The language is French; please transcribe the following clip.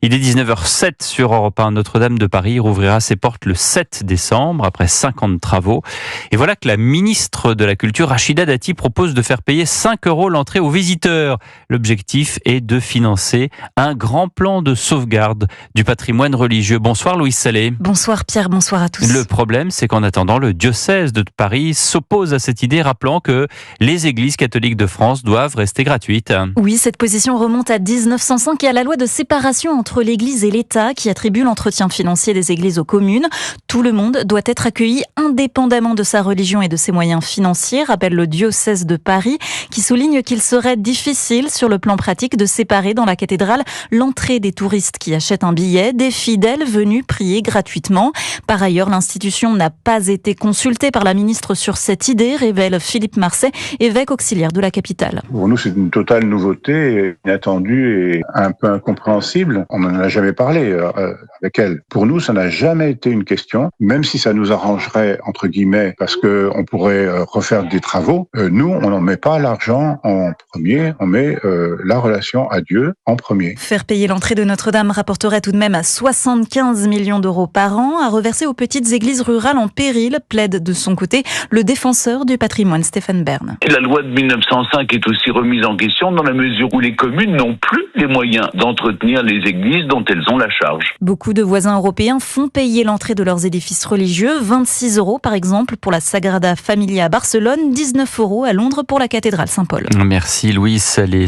Il est 19h07 sur Europe 1. Notre-Dame de Paris rouvrira ses portes le 7 décembre après 5 ans de travaux. Et voilà que la ministre de la Culture, Rachida Dati, propose de faire payer 5 € l'entrée aux visiteurs. L'objectif est de financer un grand plan de sauvegarde du patrimoine religieux. Bonsoir Louise Salé. Bonsoir Pierre, bonsoir à tous. Le problème, c'est qu'en attendant, le diocèse de Paris s'oppose à cette idée, rappelant que les églises catholiques de France doivent rester gratuites. Oui, cette position remonte à 1905 et à la loi de séparation entre l'Église et l'État qui attribue l'entretien financier des églises aux communes. Tout le monde doit être accueilli indépendamment de sa religion et de ses moyens financiers, rappelle le diocèse de Paris, qui souligne qu'il serait difficile sur le plan pratique de séparer dans la cathédrale l'entrée des touristes qui achètent un billet des fidèles venus prier gratuitement. Par ailleurs, l'institution n'a pas été consultée par la ministre sur cette idée, révèle Philippe Marseille, évêque auxiliaire de la capitale. Pour nous, c'est une totale nouveauté, inattendue et un peu incompréhensible. On n'en a jamais parlé avec elle. Pour nous, ça n'a jamais été une question, même si ça nous arrangerait, entre guillemets, parce qu'on pourrait refaire des travaux. Nous, on n'en met pas l'argent en premier, on met la relation à Dieu en premier. Faire payer l'entrée de Notre-Dame rapporterait tout de même à 75 millions d'euros par an, à reverser aux petites églises rurales en péril, plaide de son côté le défenseur du patrimoine Stéphane Bern. La loi de 1905 est aussi remise en question dans la mesure où les communes n'ont plus les moyens d'entretenir les églises dont elles ont la charge. Beaucoup de voisins européens font payer l'entrée de leurs édifices religieux, 26 € par exemple pour la Sagrada Familia à Barcelone, 19 € à Londres pour la cathédrale Saint-Paul. Merci Louise Salé.